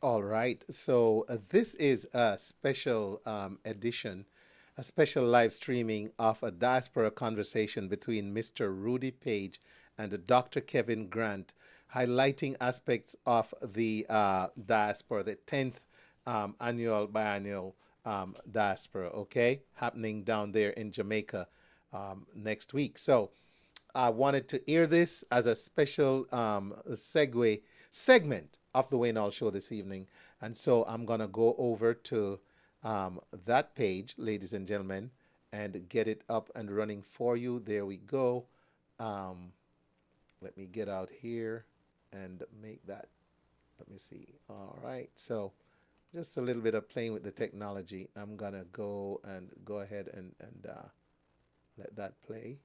All right. So this is a special edition, a special live streaming of a diaspora conversation between Mr. Rudy Page and Dr. Kevin Grant, highlighting aspects of the diaspora, the 10th annual biannual diaspora, okay, happening down there in Jamaica next week. So I wanted to air this as a special segue segment of the Wayne All Show this evening. And so I'm going to go over to that page, ladies and gentlemen, and get it up and running for you. There we go. Um, Let me get out here and make that. Let me see. All right. So just a little bit of playing with the technology. I'm going to go ahead and let that play.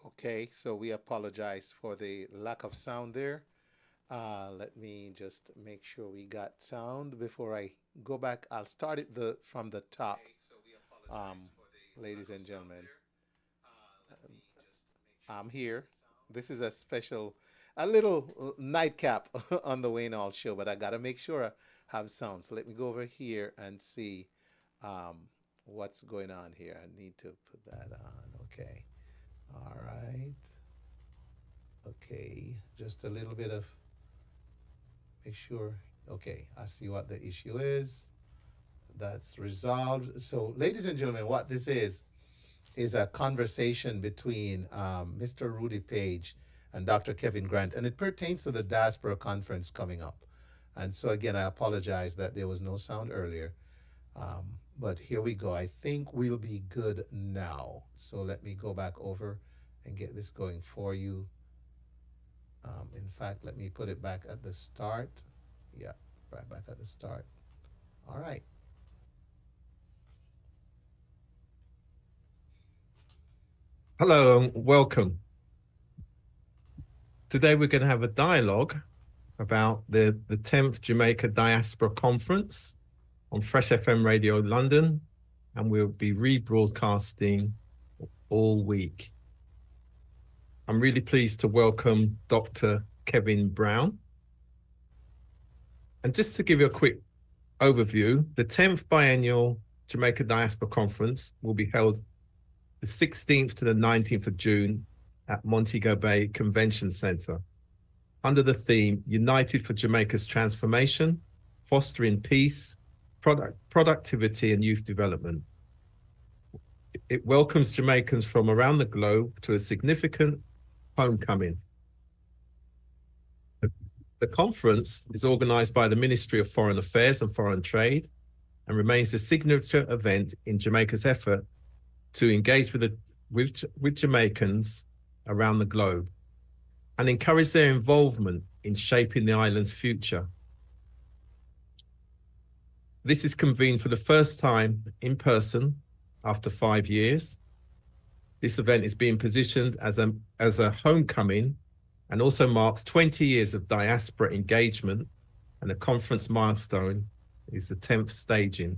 Okay, so we apologize for the lack of sound there. Let me just make sure we got sound before I go back. I'll start it from the top, um, ladies and gentlemen. I'm here. This is a little nightcap on the Wayne All Show, but I gotta make sure have sound. So let me go over here and see what's going on here. I need to put that on. Okay. All right. Okay. Just a little bit of, make sure. Okay. I see what the issue is. That's resolved. So, ladies and gentlemen, what this is a conversation between Mr. Rudy Page and Dr. Kevin Grant, and it pertains to the Diaspora Conference coming up. And so, again, I apologize that there was no sound earlier, but here we go. I think we'll be good now. So let me go back over and get this going for you. In fact, let me put it back at the start. Yeah, right back at the start. All right. Hello and welcome. Today we're going to have a dialogue about the 10th Jamaica Diaspora Conference on Fresh FM Radio London, and we'll be rebroadcasting all week. I'm really pleased to welcome Dr. Kevin Brown. And just to give you a quick overview, the 10th Biennial Jamaica Diaspora Conference will be held the 16th to the 19th of June at Montego Bay Convention Center under the theme United for Jamaica's Transformation, Fostering Peace, Productivity and Youth Development. It welcomes Jamaicans from around the globe to a significant homecoming. The conference is organized by the Ministry of Foreign Affairs and Foreign Trade and remains the signature event in Jamaica's effort to engage with Jamaicans around the globe and encourage their involvement in shaping the island's future. This is convened for the first time in person after 5 years. This event is being positioned as a homecoming and also marks 20 years of diaspora engagement, and the conference milestone is the 10th staging.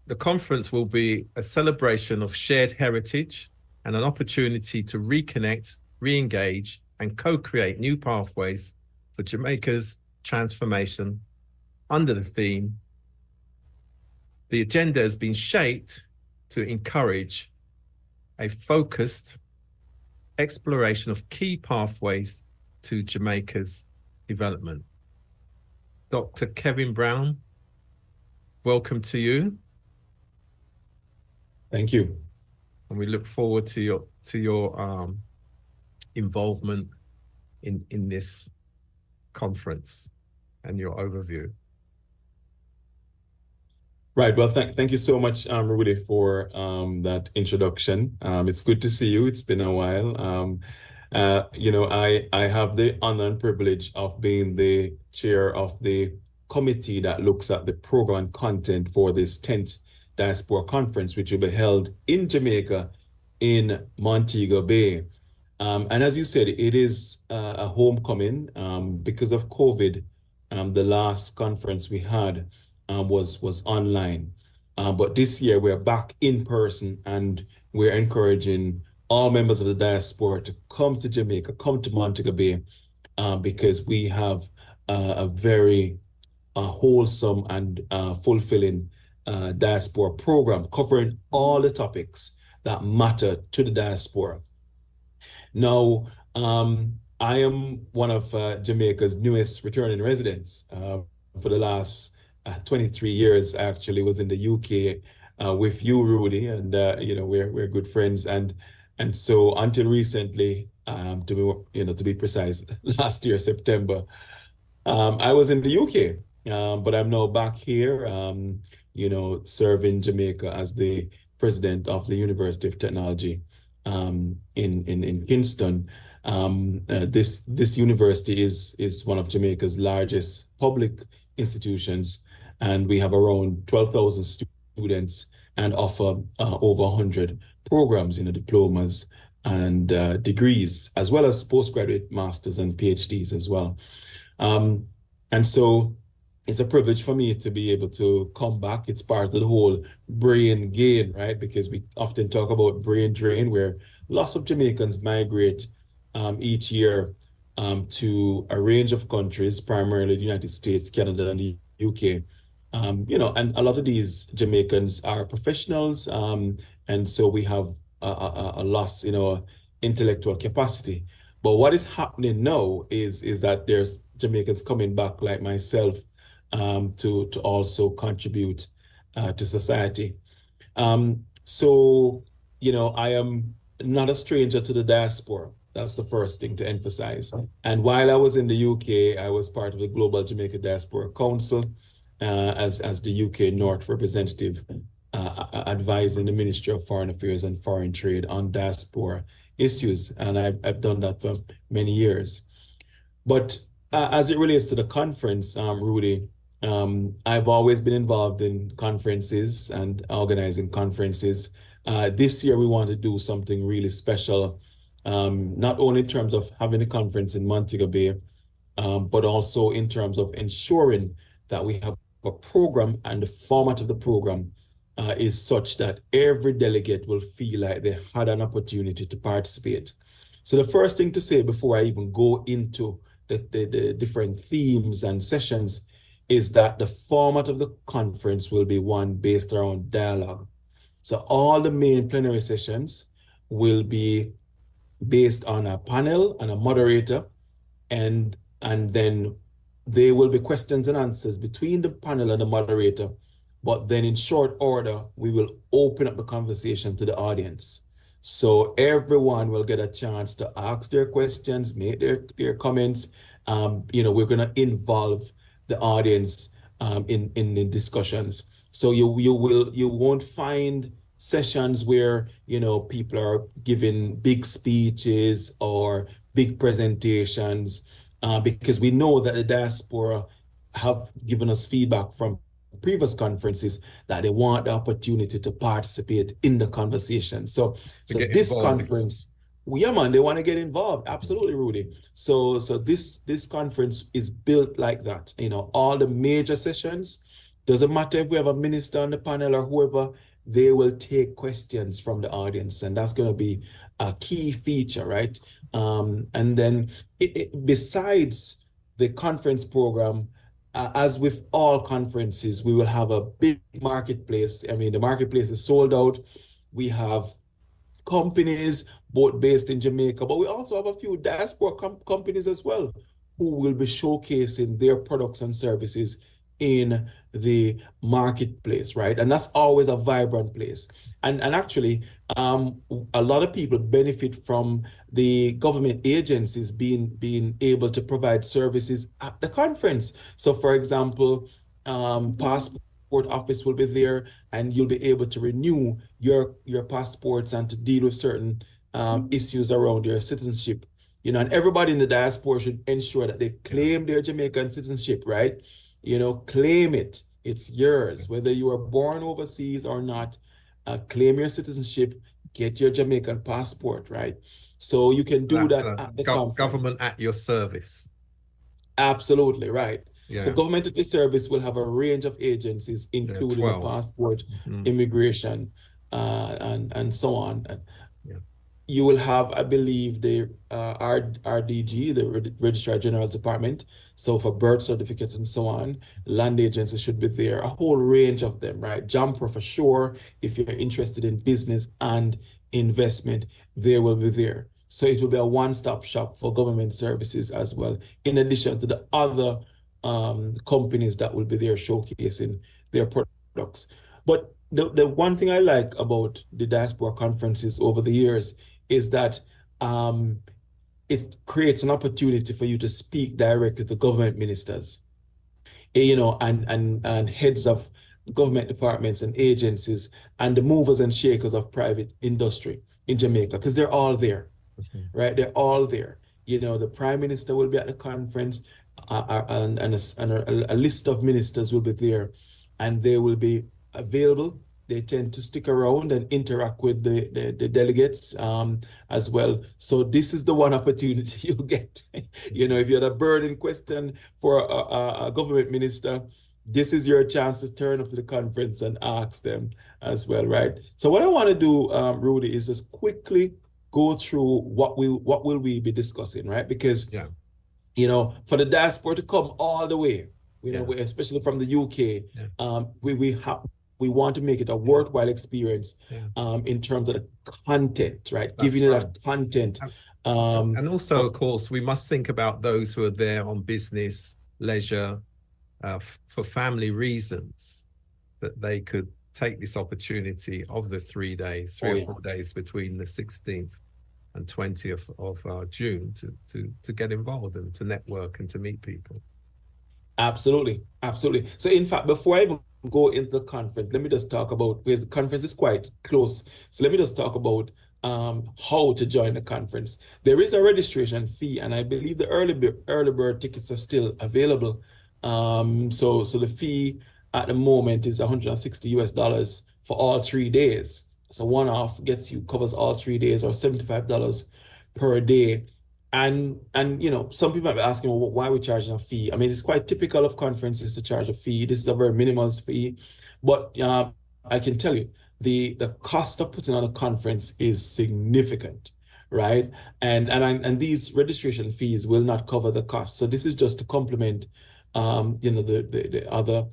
The conference will be a celebration of shared heritage and an opportunity to reconnect, re-engage, and co-create new pathways for Jamaica's transformation under the theme. The agenda has been shaped to encourage a focused exploration of key pathways to Jamaica's development. Dr. Kevin Brown, welcome to you. Thank you. And we look forward to your involvement in this conference and your overview. Right. Well, thank you so much, Rudy, for that introduction. It's good to see you. It's been a while. I have the honor and privilege of being the chair of the committee that looks at the program and content for this 10th Diaspora Conference, which will be held in Jamaica in Montego Bay. And as you said, it is a homecoming because of COVID. The last conference we had was online. But this year we're back in person, and we're encouraging all members of the diaspora to come to Jamaica, come to Montego Bay, because we have a very wholesome and fulfilling diaspora program covering all the topics that matter to the diaspora. Now, I am one of Jamaica's newest returning residents. For the last 23 years, I actually was in the UK with you, Rudy, and we're good friends. And so until recently, to be precise, last year September, I was in the UK, but I'm now back here, serving Jamaica as the president of the University of Technology in Kingston. This university is one of Jamaica's largest public institutions, and we have around 12,000 students and offer over 100 programs, diplomas and degrees, as well as postgraduate masters and PhDs as well. And so it's a privilege for me to be able to come back. It's part of the whole brain gain, right? Because we often talk about brain drain, where lots of Jamaicans migrate each year to a range of countries, primarily the United States, Canada, and the UK. And a lot of these Jamaicans are professionals, and so we have a loss in our intellectual capacity. But what is happening now is that there's Jamaicans coming back like myself to also contribute to society. So, I am not a stranger to the diaspora. That's the first thing to emphasize. And while I was in the UK, I was part of the Global Jamaica Diaspora Council as the UK North representative, advising the Ministry of Foreign Affairs and Foreign Trade on diaspora issues. And I've done that for many years. But as it relates to the conference, Rudy, I've always been involved in conferences and organizing conferences. This year, we want to do something really special, not only in terms of having a conference in Montego Bay, but also in terms of ensuring that we have a program, and the format of the program is such that every delegate will feel like they had an opportunity to participate. So the first thing to say before I even go into the different themes and sessions is that the format of the conference will be one based around dialogue. So all the main plenary sessions will be based on a panel and a moderator, and then there will be questions and answers between the panel and the moderator. But then in short order, we will open up the conversation to the audience. So everyone will get a chance to ask their questions, make their comments. We're going to involve the audience in the discussions. So you won't find sessions where people are giving big speeches or big presentations, because we know that the diaspora have given us feedback from previous conferences that they want the opportunity to participate in the conversation. So this conference, they want to get involved. Absolutely, Rudy. So this conference is built like that. All the major sessions, doesn't matter if we have a minister on the panel or whoever, they will take questions from the audience, and that's going to be a key feature, right? And then besides the conference program, as with all conferences, we will have a big marketplace. I mean, the marketplace is sold out. We have companies both based in Jamaica, but we also have a few diaspora companies as well who will be showcasing their products and services in the marketplace, right? And that's always a vibrant place. And actually, a lot of people benefit from the government agencies being able to provide services at the conference. So, for example, passport office will be there, and you'll be able to renew your passports and to deal with certain issues around your citizenship. And everybody in the diaspora should ensure that they claim their Jamaican citizenship, right? Claim it. It's yours, whether you were born overseas or not. Claim your citizenship, get your Jamaican passport, right? So you can do that at the conference. Government at your service. Absolutely, right. Yeah. So government at your service will have a range of agencies, including the passport, immigration, and so on. You will have, I believe, the RDG, the Registrar General's Department. So for birth certificates and so on, land agency should be there, a whole range of them, right? Jumper for sure, if you're interested in business and investment, they will be there. So it will be a one-stop shop for government services as well, in addition to the other companies that will be there showcasing their products. But the one thing I like about the diaspora conferences over the years is that it creates an opportunity for you to speak directly to government ministers, and heads of government departments and agencies, and the movers and shakers of private industry in Jamaica, because they're all there, right? They're all there. The Prime Minister will be at the conference, and a list of ministers will be there, and they will be available. They tend to stick around and interact with the delegates as well. So this is the one opportunity you get. If you had a burning question for a government minister, this is your chance to turn up to the conference and ask them as well, right? So what I want to do, Rudy, is just quickly go through what will we be discussing, right? Because for the diaspora to come all the way, Yeah. especially from the UK, Yeah. we want to make it a worthwhile experience, Yeah. in terms of the content, right? That's Giving you right. that content. And also, of course, we must think about those who are there on business, leisure, for family reasons, that they could take this opportunity of the 3 days, 3 or 4 days between the 16th and 20th of June to get involved and to network and to meet people. Absolutely. Absolutely. So in fact, before I even go into the conference, let me just talk about, because the conference is quite close. So let me just talk about how to join the conference. There is a registration fee, and I believe the early bird tickets are still available. So the fee at the moment is $160 for all 3 days. So one-off covers all 3 days, or $75 per day. And some people might be asking, well, why are we charging a fee? I mean, it's quite typical of conferences to charge a fee. This is a very minimal fee, but I can tell you the cost of putting on a conference is significant, right? And these registration fees will not cover the cost. So this is just to complement, the other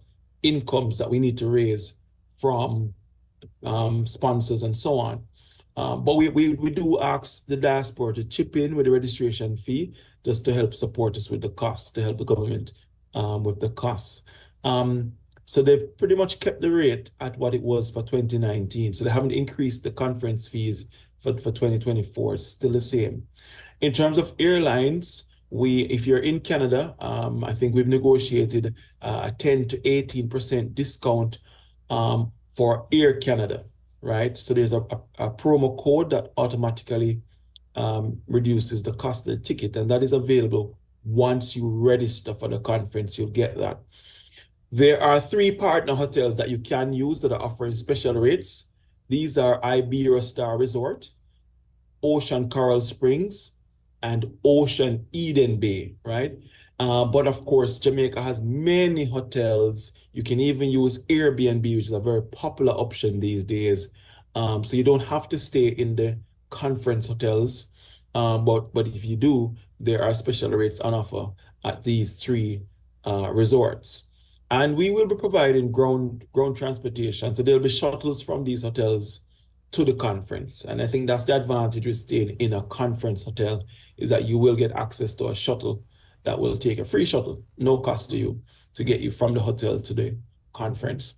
incomes that we need to raise from sponsors and so on. But we do ask the diaspora to chip in with the registration fee, just to help support us with the costs, to help the government with the costs. So they pretty much kept the rate at what it was for 2019. So they haven't increased the conference fees for 2024. It's still the same. In terms of airlines, if you're in Canada, I think we've negotiated a 10 to 18% discount for Air Canada. Right, so there's a promo code that automatically reduces the cost of the ticket, and that is available once you register for the conference. You'll get that. There are 3 partner hotels that you can use that are offering special rates. These are Iberia Star Resort, Ocean Coral Springs, and Ocean Eden Bay, right? But of course, Jamaica has many hotels. You can even use Airbnb, which is a very popular option these days. So you don't have to stay in the conference hotels. But if you do, there are special rates on offer at these 3 resorts. And we will be providing ground transportation. So there'll be shuttles from these hotels to the conference. And I think that's the advantage with staying in a conference hotel, is that you will get access to a shuttle that will take a free shuttle, no cost to you, to get you from the hotel to the conference.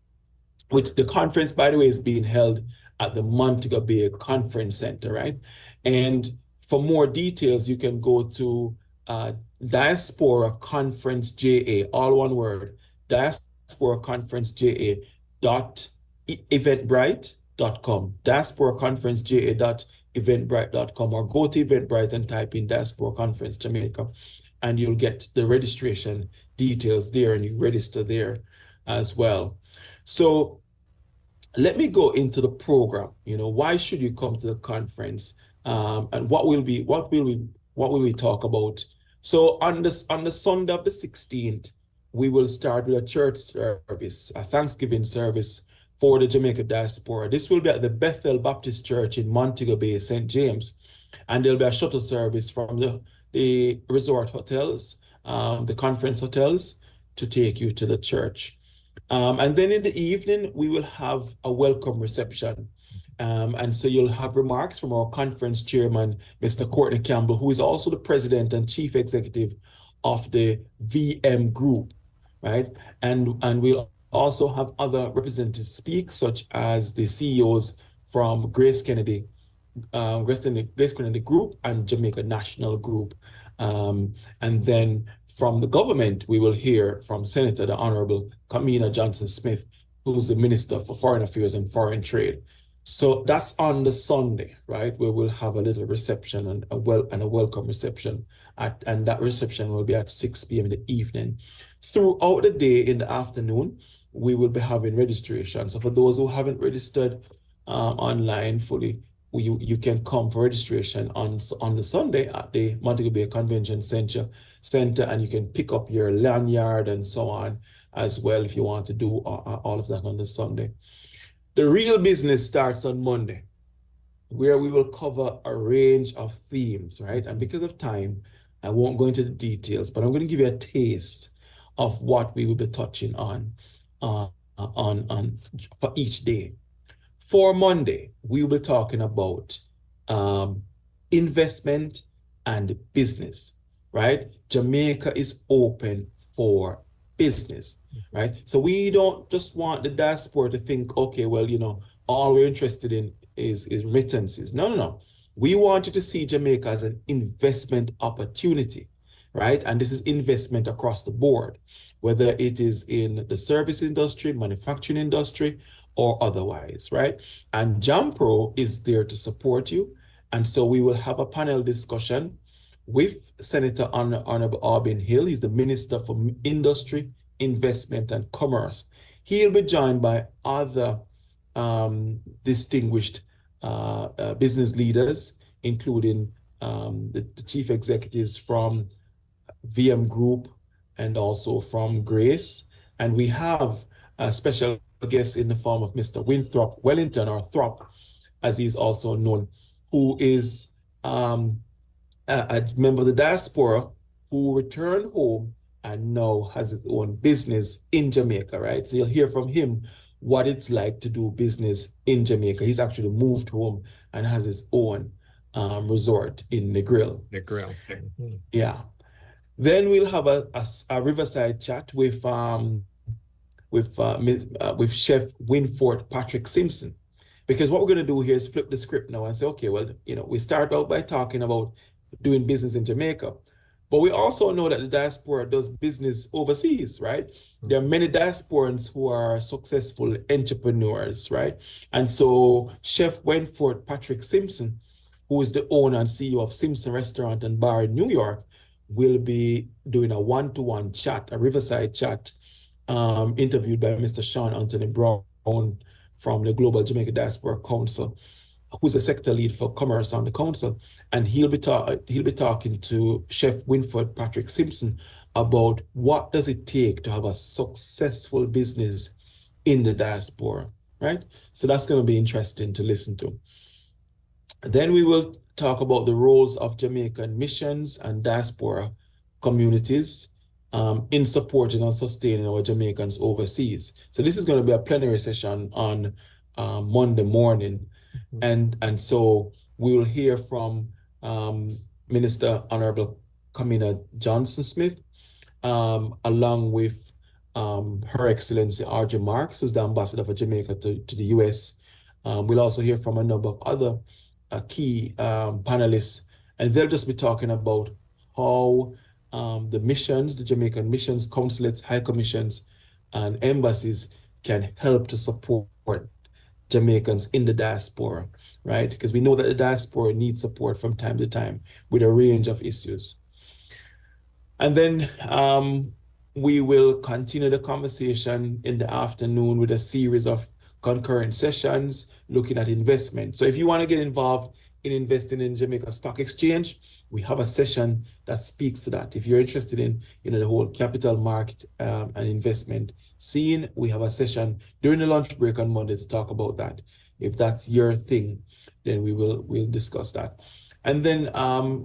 Which the conference, by the way, is being held at the Montego Bay Conference Center, right? And for more details, you can go to Diaspora Conference JA, all one word, Diaspora Conference JA .eventbrite.com, Diaspora Conference JA.eventbrite.com, or go to Eventbrite and type in Diaspora Conference Jamaica, and you'll get the registration details there, and you register there as well. So let me go into the program. Why should you come to the conference? And what will we talk about? So on the Sunday of the 16th, we will start with a church service, a Thanksgiving service for the Jamaica diaspora. This will be at the Bethel Baptist Church in Montego Bay, St. James. And there'll be a shuttle service from the resort hotels, the conference hotels, to take you to the church. And then in the evening, we will have a welcome reception. And so you'll have remarks from our conference chairman, Mr. Courtney Campbell, who is also the president and chief executive of the VM Group, right? And we'll also have other representatives speak, such as the CEOs from Grace Kennedy Group and Jamaica National Group. And then from the government, we will hear from Senator, the Honorable Kamina Johnson-Smith, who's the Minister for Foreign Affairs and Foreign Trade. So that's on the Sunday, right, where we'll have a little reception and a welcome reception. And that reception will be at 6 p.m. in the evening. Throughout the day in the afternoon, we will be having registration. So for those who haven't registered online fully, you can come for registration on the Sunday at the Montego Bay Convention Center, and you can pick up your lanyard and so on as well if you want to do all of that on the Sunday. The real business starts on Monday, where we will cover a range of themes, right? And because of time, I won't go into the details, but I'm going to give you a taste of what we will be touching on for each day. For Monday, we will be talking about investment and business, right? Jamaica is open for business, right? So we don't just want the diaspora to think, okay, well, all we're interested in is remittances. No. We want you to see Jamaica as an investment opportunity, right? And this is investment across the board, whether it is in the service industry, manufacturing industry, or otherwise, right? And JAMPRO is there to support you. And so we will have a panel discussion with Senator Honorable Albin Hill. He's the Minister for Industry, Investment, and Commerce. He'll be joined by other distinguished business leaders, including the chief executives from VM Group and also from Grace. And we have a special guest in the form of Mr. Winthrop Wellington, or Throp, as he's also known, who is a member of the diaspora who returned home and now has his own business in Jamaica, right? So you'll hear from him what it's like to do business in Jamaica. He's actually moved home and has his own resort in Negril. Negril. Yeah. Then we'll have a Riverside chat with Chef Winford Patrick Simpson. Because what we're going to do here is flip the script now and say, okay, well, we start out by talking about doing business in Jamaica. But we also know that the diaspora does business overseas, right? There are many diasporans who are successful entrepreneurs, right? And so Chef Winford Patrick Simpson, who is the owner and CEO of Simpson Restaurant and Bar in New York, will be doing a one-to-one chat, a Riverside chat, interviewed by Mr. Sean Anthony Brown from the Global Jamaica Diaspora Council, who's a sector lead for commerce on the council. And he'll be talking to Chef Winford Patrick Simpson about what does it take to have a successful business in the diaspora, right? So that's going to be interesting to listen to. Then we will talk about the roles of Jamaican missions and diaspora communities in supporting and sustaining our Jamaicans overseas. So this is going to be a plenary session on Monday morning. And so we will hear from Minister Honorable Kamina Johnson-Smith, along with Her Excellency R.J. Marks, who's the ambassador for Jamaica to the U.S. We'll also hear from a number of other key panelists, and they'll just be talking about how the missions, the Jamaican missions, consulates, high commissions, and embassies can help to support Jamaicans in the diaspora, right? Because we know that the diaspora needs support from time to time with a range of issues. And then we will continue the conversation in the afternoon with a series of concurrent sessions looking at investment. So if you want to get involved in investing in Jamaica Stock Exchange, we have a session that speaks to that. If you're interested in the whole capital market and investment scene, we have a session during the lunch break on Monday to talk about that. If that's your thing, then we'll discuss that. And then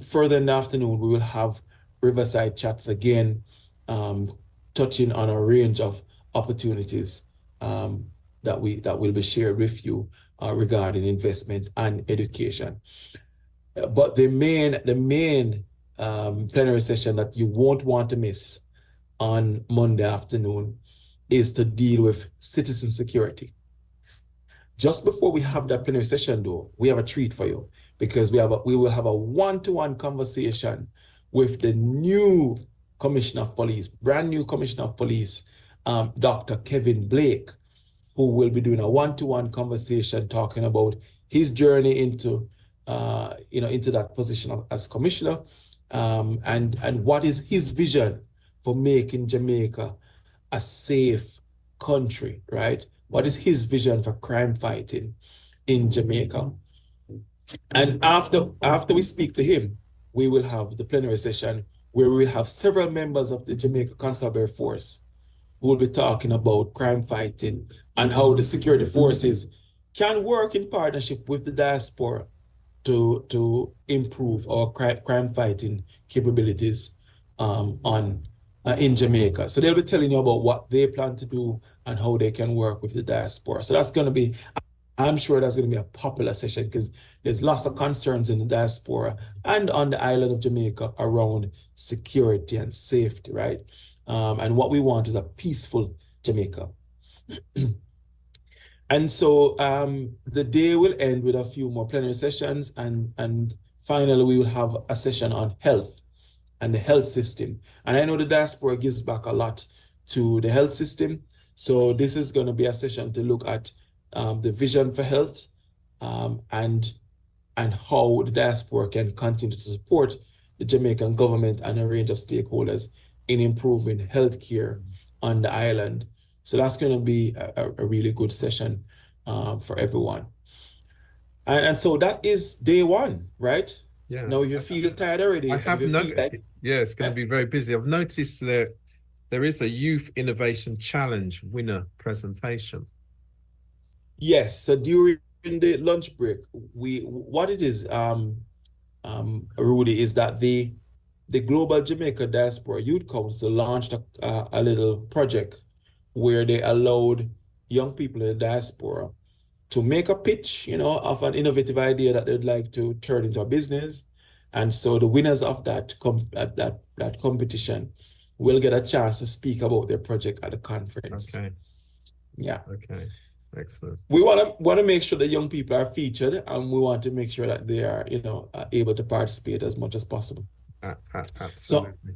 further in the afternoon, we will have Riverside chats again, touching on a range of opportunities that will be shared with you regarding investment and education. But the main plenary session that you won't want to miss on Monday afternoon is to deal with citizen security. Just before we have that plenary session, though, we have a treat for you, because we will have a one-to-one conversation with the new Commissioner of Police, brand new Commissioner of Police, Dr. Kevin Blake, who will be doing a one-to-one conversation talking about his journey into that position as commissioner, and what is his vision for making Jamaica a safe country, right? What is his vision for crime fighting in Jamaica? And after we speak to him, we will have the plenary session where we will have several members of the Jamaica Constabulary Force who will be talking about crime fighting and how the security forces can work in partnership with the diaspora to improve our crime fighting capabilities in Jamaica. So they'll be telling you about what they plan to do and how they can work with the diaspora. So that's going to be, I'm sure that's going to be a popular session because there's lots of concerns in the diaspora and on the island of Jamaica around security and safety, right? And what we want is a peaceful Jamaica. And so the day will end with a few more plenary sessions, and finally we will have a session on health and the health system. And I know the diaspora gives back a lot to the health system. So this is going to be a session to look at the vision for health and how the diaspora can continue to support the Jamaican government and a range of stakeholders in improving healthcare on the island. So that's going to be a really good session for everyone. And so that is day one, right? Yeah. Now, if you feel tired already, I have like, yeah, it's going to be very busy. I've noticed that there is a Youth Innovation Challenge winner presentation. Yes. So during the lunch break, what it is, Rudy, is that the Global Jamaica Diaspora Youth Council launched a little project where they allowed young people in the diaspora to make a pitch, of an innovative idea that they'd like to turn into a business. And so the winners of that competition will get a chance to speak about their project at the conference. Okay. Yeah. Okay. Excellent. We want to make sure that young people are featured, and we want to make sure that they are, able to participate as much as possible. Absolutely.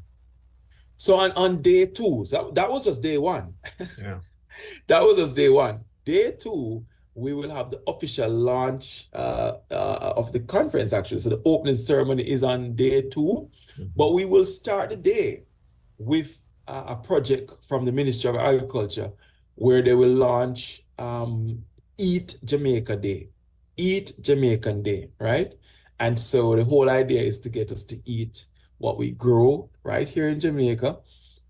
So on day two, that was just day one. Yeah. That was just day one. Day two, we will have the official launch of the conference, actually. So the opening ceremony is on day two, but we will start the day with a project from the Ministry of Agriculture where they will launch Eat Jamaica Day. Eat Jamaican Day, right? And so the whole idea is to get us to eat what we grow right here in Jamaica.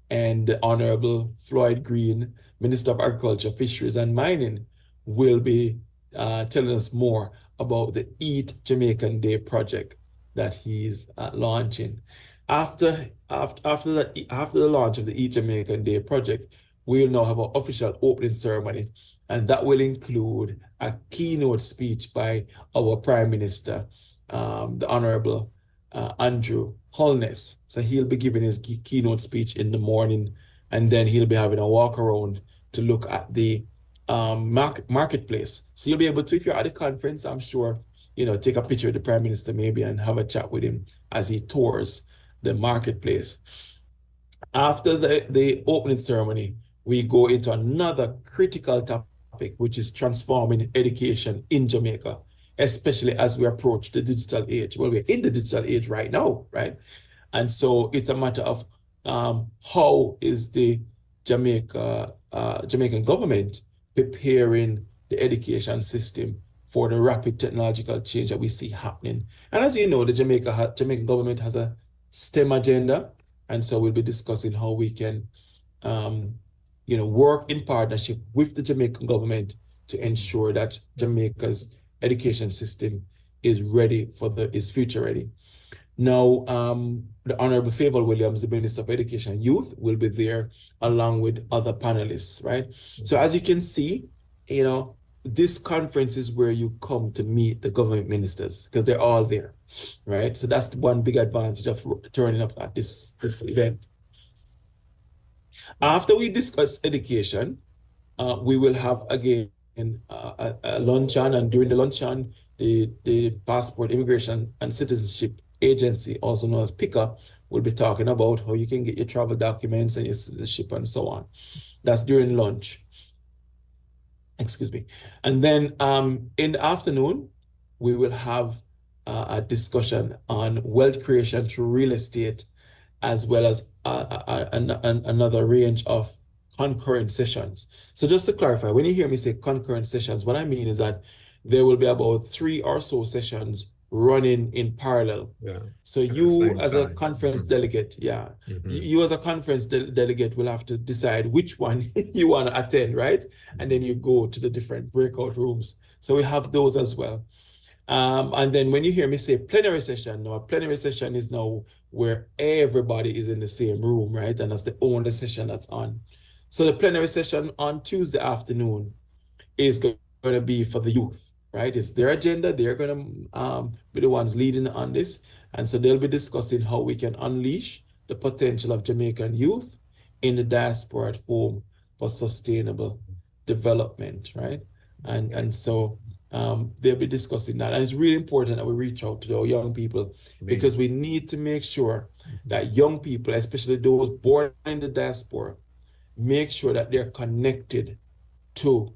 And the Honorable Floyd Green, Minister of Agriculture, Fisheries and Mining, will be telling us more about the Eat Jamaican Day project that he's launching. After the launch of the Eat Jamaican Day project, we'll now have an official opening ceremony, and that will include a keynote speech by our Prime Minister, the Honorable Andrew Holness. So he'll be giving his keynote speech in the morning, and then he'll be having a walk around to look at the marketplace. So you'll be able to, if you're at the conference, I'm sure, take a picture of the Prime Minister maybe and have a chat with him as he tours the marketplace. After the opening ceremony, we go into another critical topic, which is transforming education in Jamaica, especially as we approach the digital age. Well, we're in the digital age right now, right? And so it's a matter of how is the Jamaican government preparing the education system for the rapid technological change that we see happening. And as you know, the Jamaican government has a STEM agenda, and so we'll be discussing how we can work in partnership with the Jamaican government to ensure that Jamaica's education system is future ready. Now, the Honorable Favour Williams, the Minister of Education and Youth, will be there along with other panelists, right? So as you can see, this conference is where you come to meet the government ministers because they're all there, right? So that's the one big advantage of turning up at this event. After we discuss education, we will have again a luncheon, and during the luncheon, the Passport, Immigration and Citizenship Agency, also known as PICA, will be talking about how you can get your travel documents and your citizenship and so on. That's during lunch. Excuse me. And then in the afternoon, we will have a discussion on wealth creation through real estate, as well as another range of concurrent sessions. So just to clarify, when you hear me say concurrent sessions, what I mean is that there will be about 3 or so sessions running in parallel. Yeah. So you as a conference delegate, you as a conference delegate will have to decide which one you want to attend, right? And then you go to the different breakout rooms. So we have those as well. And then when you hear me say plenary session, now a plenary session is now where everybody is in the same room, right? And that's the only session that's on. So the plenary session on Tuesday afternoon is going to be for the youth, right? It's their agenda. They're going to be the ones leading on this. And so they'll be discussing how we can unleash the potential of Jamaican youth in the diaspora at home for sustainable development, right? And so they'll be discussing that. And it's really important that we reach out to our young people because we need to make sure that young people, especially those born in the diaspora, make sure that they're connected to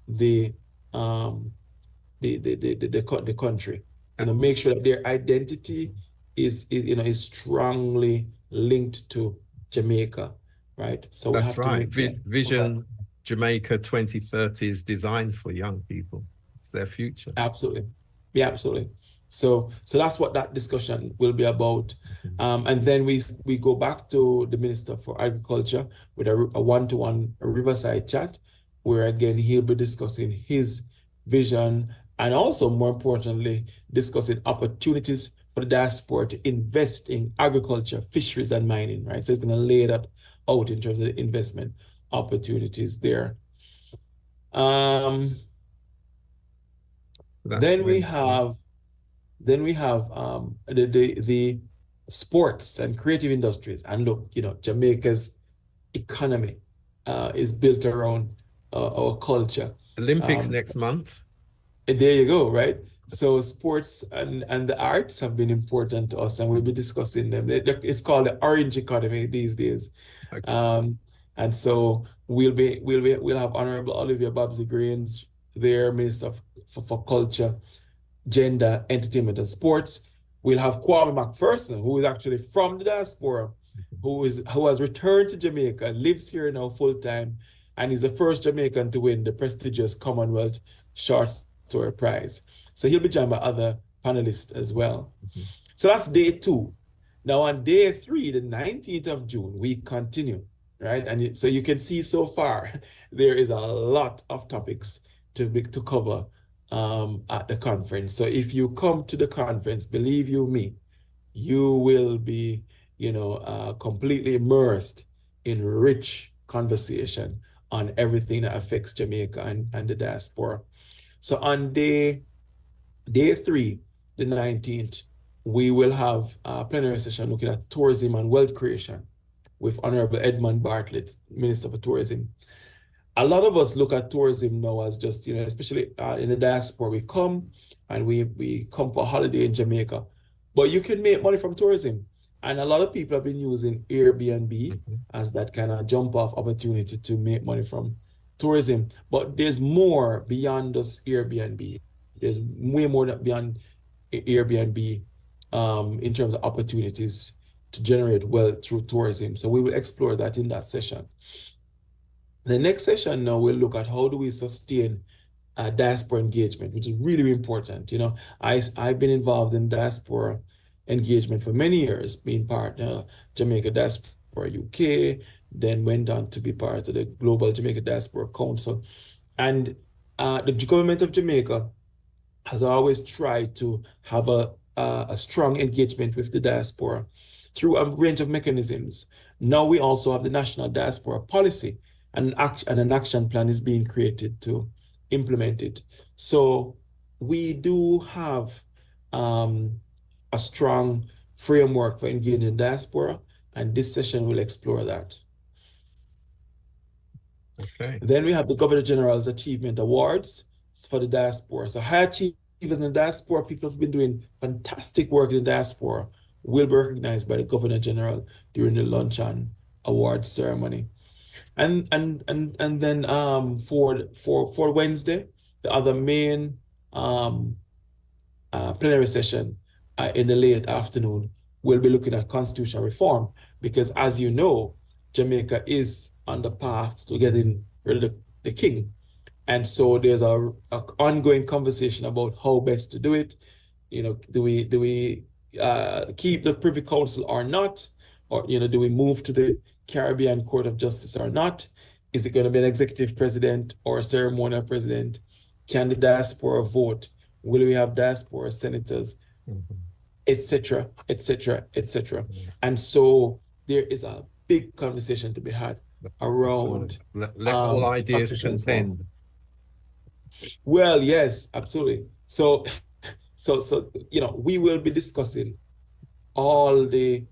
the country. Make sure that their identity is strongly linked to Jamaica, right? So we That's have to right. make that. Vision Jamaica 2030 is designed for young people. It's their future. Absolutely. Yeah, absolutely. So that's what that discussion will be about. And then we go back to the Minister for Agriculture with a one-to-one Riverside chat, where again he'll be discussing his vision and also, more importantly, discussing opportunities for the diaspora to invest in agriculture, fisheries, and mining, right? So it's going to lay that out in terms of the investment opportunities there. Then we have the sports and creative industries. And look, Jamaica's economy is built around our culture. Olympics next month. And there you go, right? So sports and the arts have been important to us, and we'll be discussing them. It's called the orange economy these days. Okay. And so we'll have Honorable Olivia Babsy-Grains there, Minister for Culture, Gender, Entertainment, and Sports. We'll have Kwame McPherson, who is actually from the diaspora, who has returned to Jamaica, lives here now full-time, and is the first Jamaican to win the prestigious Commonwealth Short Story Prize. So he'll be joined by other panelists as well. So that's day 2. Now on day 3, the 19th of June, we continue, right? And so you can see so far, there is a lot of topics to cover at the conference. So if you come to the conference, believe you me, you will be, completely immersed in rich conversation on everything that affects Jamaica and the diaspora. So on day 3, the 19th, we will have a plenary session looking at tourism and wealth creation with Honorable Edmund Bartlett, Minister for Tourism. A lot of us look at tourism now as just, especially in the diaspora, we come and we come for a holiday in Jamaica, but you can make money from tourism. And a lot of people have been using Airbnb as that kind of jump off opportunity to make money from tourism. But there's more beyond just Airbnb. There's way more beyond Airbnb in terms of opportunities to generate wealth through tourism. So we will explore that in that session. The next session now we'll look at how do we sustain diaspora engagement, which is really important. I've been involved in diaspora engagement for many years, being part of Jamaica Diaspora UK, then went on to be part of the Global Jamaica Diaspora Council. And the government of Jamaica has always tried to have a strong engagement with the diaspora through a range of mechanisms. Now we also have the National Diaspora Policy, and an action plan is being created to implement it. So we do have a strong framework for engaging diaspora, and this session will explore that. Okay. Then we have the Governor General's Achievement Awards for the diaspora. So high achievers in the diaspora, people who've been doing fantastic work in the diaspora, will be recognized by the Governor General during the luncheon awards ceremony. And then for Wednesday, the other main plenary session in the late afternoon, we'll be looking at constitutional reform, because as you know, Jamaica is on the path to getting rid of the king. And so there's a ongoing conversation about how best to do it. Do we keep the Privy Council or not? Or, do we move to the Caribbean Court of Justice or not? Is it going to be an executive president or a ceremonial president? Can the diaspora vote Will we have diaspora senators, etc., etc., etc.? And so there is a big conversation to be had around let all ideas constitutional reform. contend. Well, yes, absolutely. So we will be discussing all the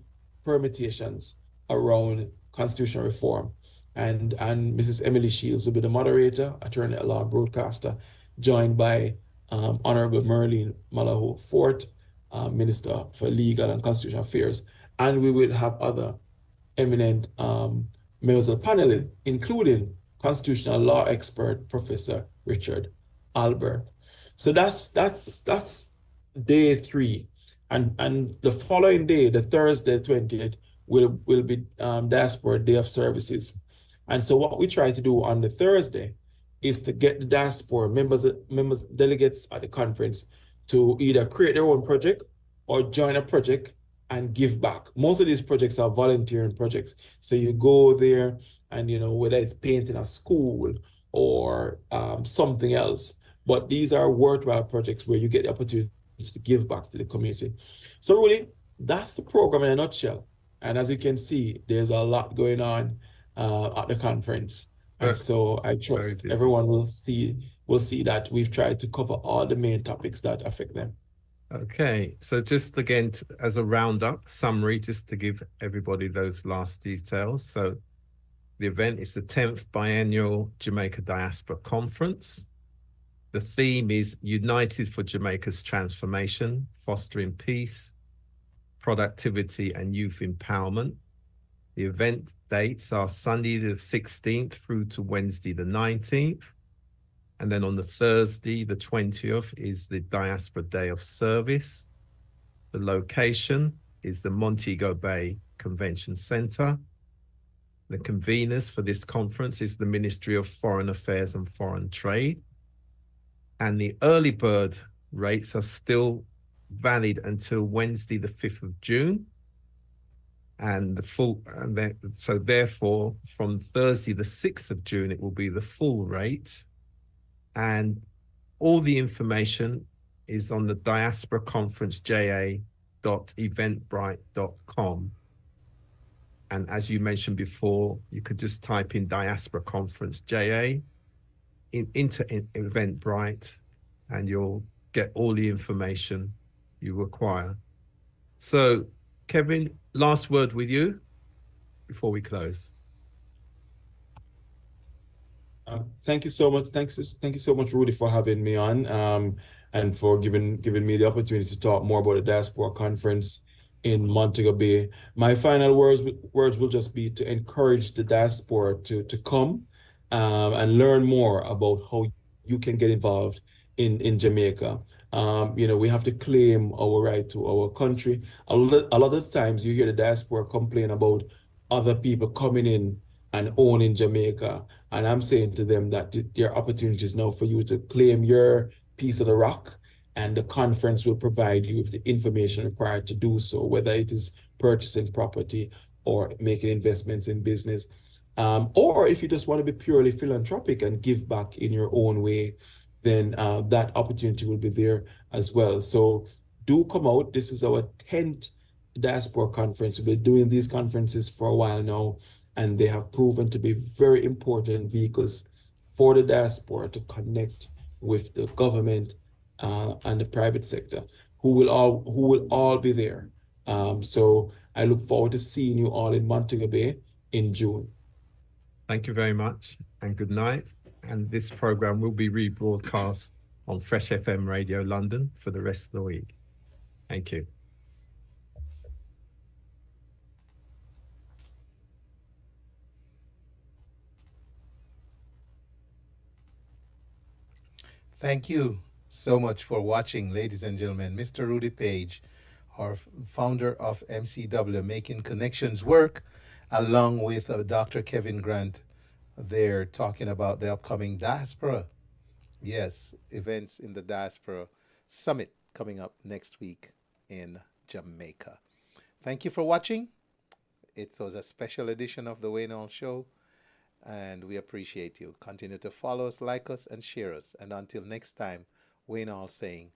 permutations around constitutional reform. And Mrs. Emily Shields will be the moderator, attorney at law, broadcaster, joined by Honorable Merlene Malaho Fort, Minister for Legal and Constitutional Affairs. And we will have other eminent members of the panel, including constitutional law expert, Professor Richard Albert. So that's day 3. And the following day, the Thursday 20th, will be Diaspora Day of Services. And so what we try to do on the Thursday is to get the diaspora members, delegates at the conference to either create their own project or join a project and give back. Most of these projects are volunteering projects. So you go there and, whether it's painting a school or something else, but these are worthwhile projects where you get the opportunity to give back to the community. So really, that's the program in a nutshell. And as you can see, there's a lot going on at the conference. And so I trust everyone will see that we've tried to cover all the main topics that affect them. Okay, so just again, as a roundup summary, just to give everybody those last details. So the event is the 10th Biennial Jamaica Diaspora Conference. The theme is United for Jamaica's Transformation, Fostering Peace, Productivity and Youth Empowerment. The event dates are Sunday the 16th through to Wednesday the 19th. And then on the Thursday, the 20th, is the Diaspora Day of Service. The location is the Montego Bay Convention Center. The conveners for this conference is the Ministry of Foreign Affairs and Foreign Trade. And the early bird rates are still valid until Wednesday, the 5th of June. And so therefore, from Thursday, the 6th of June, it will be the full rate. And all the information is on the Diaspora Conference ja.eventbrite.com. And as you mentioned before, you could just type in Diaspora Conference JA into Eventbrite, and you'll get all the information you require. So, Kevin, last word with you before we close. Thank you so much. Thank you so much, Rudy, for having me on, and for giving me the opportunity to talk more about the Diaspora Conference in Montego Bay. My final words will just be to encourage the diaspora to come and learn more about how you can get involved in Jamaica. We have to claim our right to our country. A lot of times you hear the diaspora complain about other people coming in and owning Jamaica. And I'm saying to them that there are opportunities now for you to claim your piece of the rock, and the conference will provide you with the information required to do so, whether it is purchasing property or making investments in business. Or if you just want to be purely philanthropic and give back in your own way, then that opportunity will be there as well. So do come out. This is our 10th Diaspora Conference. We've been doing these conferences for a while now, and they have proven to be very important vehicles for the diaspora to connect with the government and the private sector, who will all be there. So I look forward to seeing you all in Montego Bay in June. Thank you very much, and good night. And this program will be rebroadcast on Fresh FM Radio London for the rest of the week. Thank you. Thank you so much for watching, ladies and gentlemen. Mr. Rudy Page, our founder of MCW, Making Connections Work, along with Dr. Kevin Grant. They're talking about the upcoming diaspora. Yes, events in the diaspora summit coming up next week in Jamaica. Thank you for watching. It was a special edition of the Wayne Hall Show, and we appreciate you. Continue to follow us, like us, and share us. And until next time, Waynall saying.